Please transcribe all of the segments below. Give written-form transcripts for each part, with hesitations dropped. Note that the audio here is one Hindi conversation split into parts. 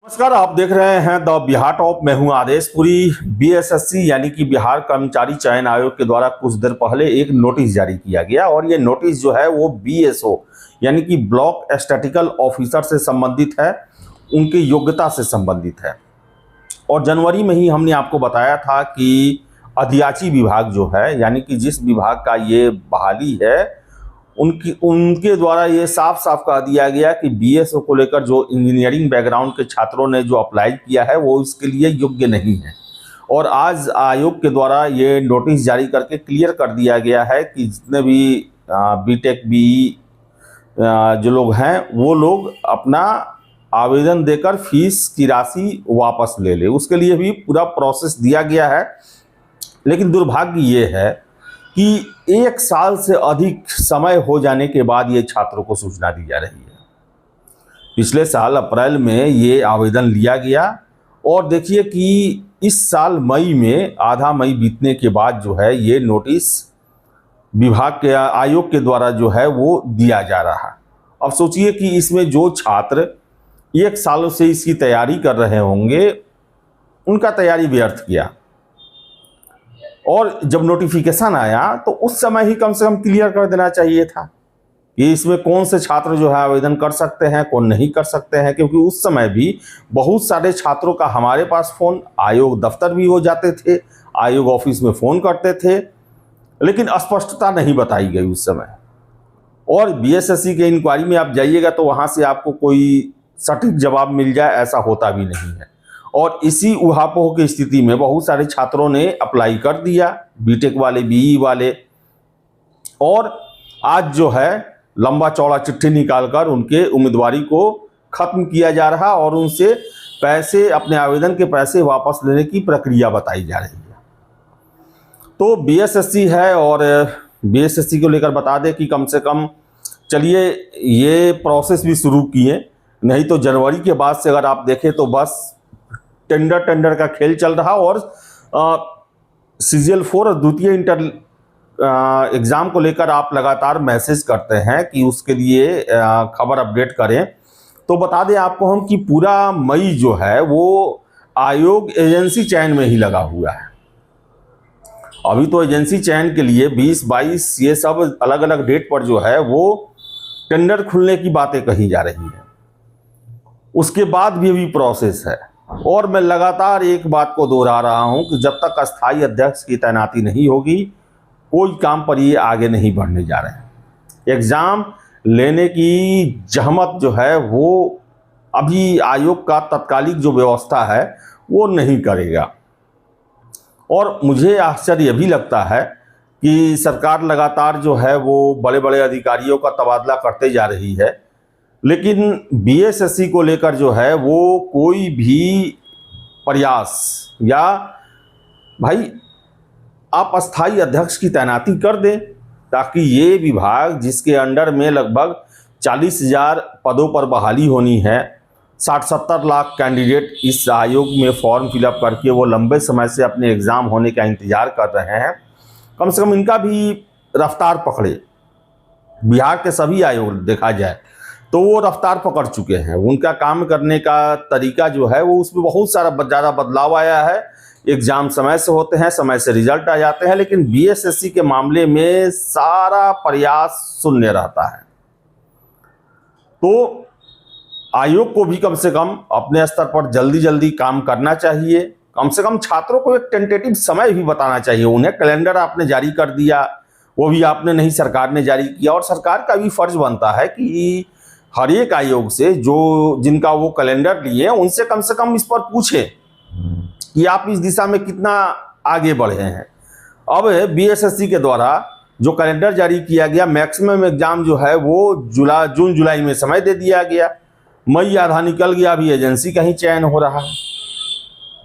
नमस्कार, आप देख रहे हैं द बिहार टॉप। मैं हूं आदेश पुरी। बीएसएससी यानी कि बिहार कर्मचारी चयन आयोग के द्वारा कुछ देर पहले एक नोटिस जारी किया गया और ये नोटिस जो है वो बीएसओ यानी कि ब्लॉक स्टैटिकल ऑफिसर से संबंधित है, उनकी योग्यता से संबंधित है। और जनवरी में ही हमने आपको बताया था कि अधियाची विभाग जो है यानी कि जिस विभाग का ये बहाली है उनके द्वारा ये साफ साफ कह दिया गया कि बीएसओ को लेकर जो इंजीनियरिंग बैकग्राउंड के छात्रों ने जो अप्लाई किया है वो इसके लिए योग्य नहीं है। और आज आयोग के द्वारा ये नोटिस जारी करके क्लियर कर दिया गया है कि जितने भी बीटेक बीई जो लोग हैं वो लोग अपना आवेदन देकर फीस की राशि वापस ले ले, उसके लिए भी पूरा प्रोसेस दिया गया है। लेकिन दुर्भाग्य ये है कि 1 साल से अधिक समय हो जाने के बाद ये छात्रों को सूचना दी जा रही है। पिछले साल अप्रैल में ये आवेदन लिया गया और देखिए कि इस साल मई में आधा मई बीतने के बाद जो है ये नोटिस विभाग के आयोग के द्वारा जो है वो दिया जा रहा है। अब सोचिए कि इसमें जो छात्र 1 सालों से इसकी तैयारी कर रहे होंगे उनका तैयारी व्यर्थ किया। और जब नोटिफिकेशन आया तो उस समय ही कम से कम क्लियर कर देना चाहिए था कि इसमें कौन से छात्र जो है आवेदन कर सकते हैं, कौन नहीं कर सकते हैं। क्योंकि उस समय भी बहुत सारे छात्रों का हमारे पास फ़ोन आयोग दफ्तर भी हो जाते थे, आयोग ऑफिस में फ़ोन करते थे, लेकिन स्पष्टता नहीं बताई गई उस समय। और बीएसएससी के इंक्वायरी में आप जाइएगा तो वहाँ से आपको कोई सटीक जवाब मिल जाए ऐसा होता भी नहीं है। और इसी उहापोह की स्थिति में बहुत सारे छात्रों ने अप्लाई कर दिया, बीटेक वाले बीई वाले, और आज जो है लंबा चौड़ा चिट्ठी निकालकर उनके उम्मीदवारी को खत्म किया जा रहा और उनसे पैसे, अपने आवेदन के पैसे वापस लेने की प्रक्रिया बताई जा रही है। तो बीएसएससी है और बीएसएससी को लेकर बता दें कि कम से कम चलिए ये प्रोसेस भी शुरू किए, नहीं तो जनवरी के बाद से अगर आप देखें तो बस टेंडर का खेल चल रहा। और CGL 4 और द्वितीय इंटर एग्ज़ाम को लेकर आप लगातार मैसेज करते हैं कि उसके लिए खबर अपडेट करें। तो बता दें आपको हम कि पूरा मई जो है वो आयोग एजेंसी चयन में ही लगा हुआ है। अभी तो एजेंसी चयन के लिए 20, 22 ये सब अलग अलग डेट पर जो है वो टेंडर खुलने की बातें कही जा रही हैं। उसके बाद भी प्रोसेस है। और मैं लगातार एक बात को दोहरा रहा हूं कि जब तक अस्थायी अध्यक्ष की तैनाती नहीं होगी कोई काम पर ये आगे नहीं बढ़ने जा रहे हैं। एग्ज़ाम लेने की जहमत जो है वो अभी आयोग का तत्कालिक जो व्यवस्था है वो नहीं करेगा। और मुझे आश्चर्य भी लगता है कि सरकार लगातार जो है वो बड़े बड़े अधिकारियों का तबादला करते जा रही है, लेकिन बीएसएससी को लेकर जो है वो कोई भी प्रयास, या भाई आप अस्थाई अध्यक्ष की तैनाती कर दें ताकि ये विभाग जिसके अंडर में लगभग 40,000 पदों पर बहाली होनी है, 60-70 लाख कैंडिडेट इस आयोग में फॉर्म फिलअप करके वो लंबे समय से अपने एग्ज़ाम होने का इंतज़ार कर रहे हैं, कम से कम इनका भी रफ्तार पकड़े। बिहार के सभी आयोग देखा जाए तो वो रफ्तार पकड़ चुके हैं, उनका काम करने का तरीका जो है वो उसमें बहुत सारा ज़्यादा बदलाव आया है। एग्ज़ाम समय से होते हैं, समय से रिजल्ट आ जाते हैं, लेकिन बीएसएससी के मामले में सारा प्रयास शून्य रहता है। तो आयोग को भी कम से कम अपने स्तर पर जल्दी जल्दी काम करना चाहिए। कम से कम छात्रों को एक टेंटेटिव समय भी बताना चाहिए। उन्हें कैलेंडर आपने जारी कर दिया, वो भी आपने नहीं, सरकार ने जारी किया। और सरकार का भी फर्ज बनता है कि हर एक आयोग से जो जिनका वो कैलेंडर लिए उनसे कम से कम इस पर पूछे कि आप इस दिशा में कितना आगे बढ़े हैं। अब बीएसएससी के द्वारा जो कैलेंडर जारी किया गया, मैक्सिमम एग्जाम जो है वो जून जुलाई में समय दे दिया गया, मई आधा निकल गया, अभी एजेंसी का ही चयन हो रहा है।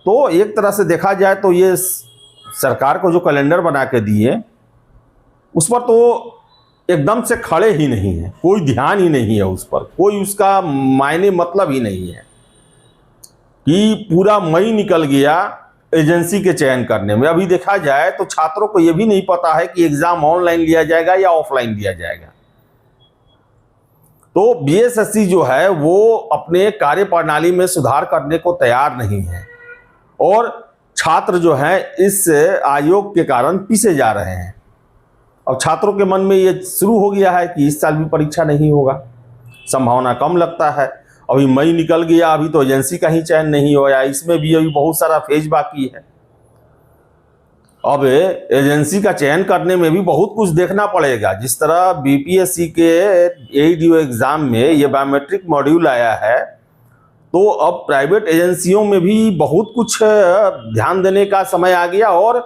तो एक तरह से देखा जाए तो ये सरकार को जो कैलेंडर बना के दिए उस पर तो एकदम से खड़े ही नहीं है, कोई ध्यान ही नहीं है उस पर, कोई उसका मायने मतलब ही नहीं है कि पूरा मई निकल गया एजेंसी के चयन करने में। अभी देखा जाए तो छात्रों को यह भी नहीं पता है कि एग्जाम ऑनलाइन लिया जाएगा या ऑफलाइन लिया जाएगा। तो बीएसएससी जो है वो अपने कार्य प्रणाली में सुधार करने को तैयार नहीं है और छात्र जो हैं इस आयोग के कारण पीछे जा रहे हैं। अब छात्रों के मन में ये शुरू हो गया है कि इस साल भी परीक्षा नहीं होगा, संभावना कम लगता है। अभी मई निकल गया, अभी तो एजेंसी का ही चयन नहीं हुआ, इसमें भी अभी बहुत सारा फेज बाकी है। अब एजेंसी का चयन करने में भी बहुत कुछ देखना पड़ेगा। जिस तरह बीपीएससी के एडीओ एग्जाम में ये बायोमेट्रिक मॉड्यूल आया है, तो अब प्राइवेट एजेंसियों में भी बहुत कुछ ध्यान देने का समय आ गया। और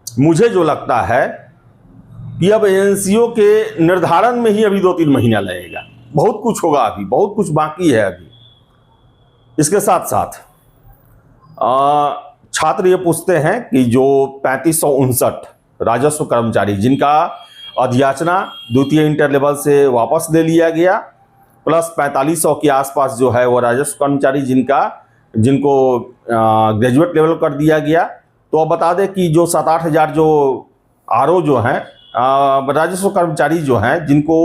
मुझे जो लगता है कि अब एजेंसियों के निर्धारण में ही अभी 2-3 महीना लगेगा। बहुत कुछ होगा, अभी बहुत कुछ बाकी है। अभी इसके साथ साथ छात्र ये पूछते हैं कि जो 3559 राजस्व कर्मचारी जिनका अधियाचना द्वितीय इंटर लेवल से वापस ले लिया गया, प्लस 4500 के आसपास जो है वो राजस्व कर्मचारी जिनको ग्रेजुएट लेवल कर दिया गया। तो अब बता दें कि जो 7-8 हज़ार जो आरओ जो हैं राजस्व कर्मचारी जो हैं जिनको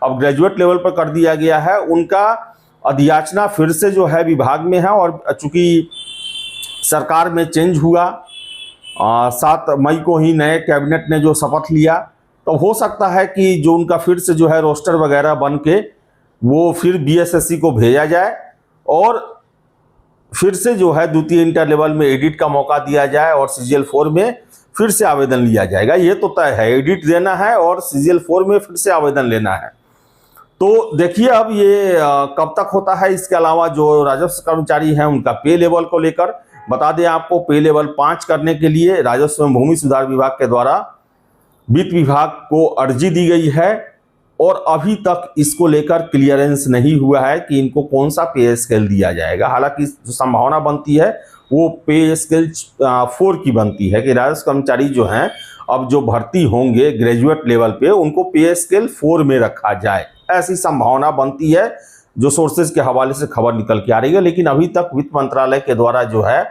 अब ग्रेजुएट लेवल पर कर दिया गया है, उनका अधियाचना फिर से जो है विभाग में है। और चूंकि सरकार में चेंज हुआ, 7 मई को ही नए कैबिनेट ने जो शपथ लिया, तो हो सकता है कि जो उनका फिर से जो है रोस्टर वगैरह बन के वो फिर बीएसएससी को भेजा जाए और फिर से जो है द्वितीय इंटर लेवल में एडिट का मौका दिया जाए और CGL 4 में फिर से आवेदन लिया जाएगा। ये तो तय है, एडिट देना है और CGL 4 में फिर से आवेदन लेना है। तो देखिए अब ये कब तक होता है। इसके अलावा जो राजस्व कर्मचारी हैं उनका पे लेवल को लेकर बता दें आपको, पे लेवल 5 करने के लिए राजस्व एवं भूमि सुधार विभाग के द्वारा वित्त विभाग को अर्जी दी गई है और अभी तक इसको लेकर क्लियरेंस नहीं हुआ है कि इनको कौन सा पे स्केल दिया जाएगा। हालांकि जो संभावना बनती है वो पे स्केल 4 की बनती है कि राजस्व कर्मचारी जो हैं अब जो भर्ती होंगे ग्रेजुएट लेवल पे उनको पे स्केल 4 में रखा जाए, ऐसी संभावना बनती है जो सोर्सेज के हवाले से खबर निकल के आ रही है। लेकिन अभी तक वित्त मंत्रालय के द्वारा जो है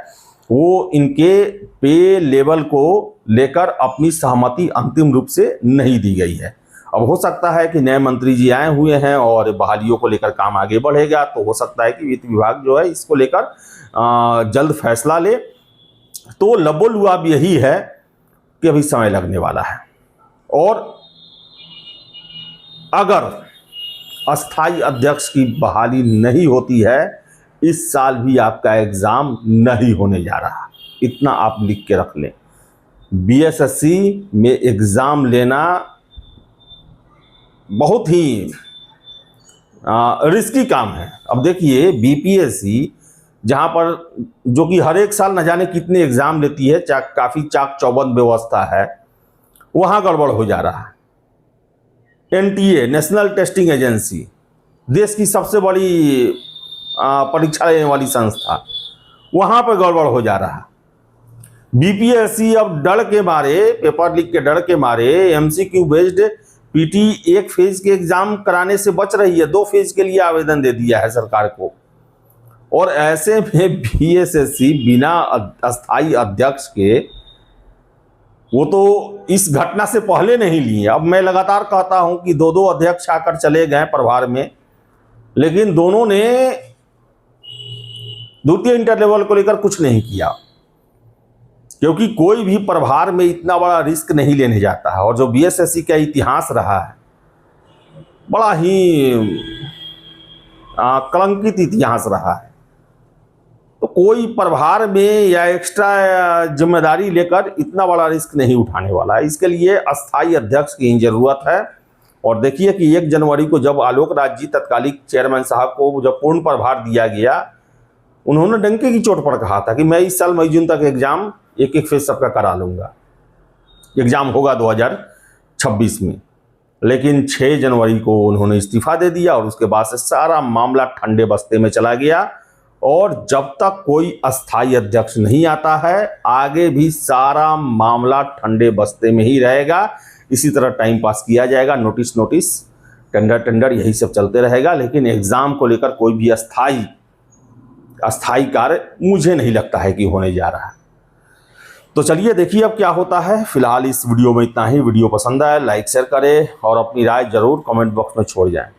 वो इनके पे लेवल को लेकर अपनी सहमति अंतिम रूप से नहीं दी गई है। अब हो सकता है कि नए मंत्री जी आए हुए हैं और बहालियों को लेकर काम आगे बढ़ेगा, तो हो सकता है कि वित्त विभाग जो है इसको लेकर जल्द फैसला ले। तो लबोलुआब यही है कि अभी समय लगने वाला है और अगर अस्थाई अध्यक्ष की बहाली नहीं होती है इस साल भी आपका एग्जाम नहीं होने जा रहा, इतना आप लिख के रख लें। बीएसएससी में एग्जाम लेना बहुत ही रिस्की काम है। अब देखिए बीपीएससी जहां पर जो कि हर एक साल न जाने कितने एग्जाम लेती है, काफ़ी चाक चौबंद व्यवस्था है, वहां गड़बड़ हो जा रहा है। एनटीए नेशनल टेस्टिंग एजेंसी देश की सबसे बड़ी परीक्षा लेने वाली संस्था, वहां पर गड़बड़ हो जा रहा है। बीपीएससी अब डर के मारे, पेपर लीक के डर के मारे एमसीक्यू बेस्ड पीटी 1 फेज के एग्जाम कराने से बच रही है, 2 फेज के लिए आवेदन दे दिया है सरकार को। और ऐसे में बीएसएससी बिना अस्थाई अध्यक्ष के, वो तो इस घटना से पहले नहीं लिए। अब मैं लगातार कहता हूं कि 2 अध्यक्ष आकर चले गए प्रभार में, लेकिन दोनों ने द्वितीय इंटर लेवल को लेकर कुछ नहीं किया, क्योंकि कोई भी प्रभार में इतना बड़ा रिस्क नहीं लेने जाता है। और जो बीएसएससी का इतिहास रहा है, बड़ा ही कलंकित इतिहास रहा है, तो कोई प्रभार में या एक्स्ट्रा जिम्मेदारी लेकर इतना बड़ा रिस्क नहीं उठाने वाला है। इसके लिए अस्थाई अध्यक्ष की जरूरत है। और देखिए कि 1 जनवरी को जब आलोक राज जी तत्कालिक चेयरमैन साहब को जब पूर्ण प्रभार दिया गया, उन्होंने डंके की चोट पर कहा था कि मैं इस साल मई जून तक एग्जाम एक फेज सबका करा लूंगा, एग्जाम होगा 2026 में। लेकिन 6 जनवरी को उन्होंने इस्तीफा दे दिया और उसके बाद से सारा मामला ठंडे बस्ते में चला गया। और जब तक कोई अस्थाई अध्यक्ष नहीं आता है, आगे भी सारा मामला ठंडे बस्ते में ही रहेगा। इसी तरह टाइम पास किया जाएगा, नोटिस टेंडर यही सब चलते रहेगा। लेकिन एग्जाम को लेकर कोई भी अस्थाई कार्य मुझे नहीं लगता है कि होने जा रहा है। तो चलिए देखिए अब क्या होता है। फिलहाल इस वीडियो में इतना ही। वीडियो पसंद आए लाइक शेयर करें और अपनी राय जरूर कमेंट बॉक्स में छोड़ जाएं।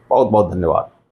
बहुत बहुत धन्यवाद।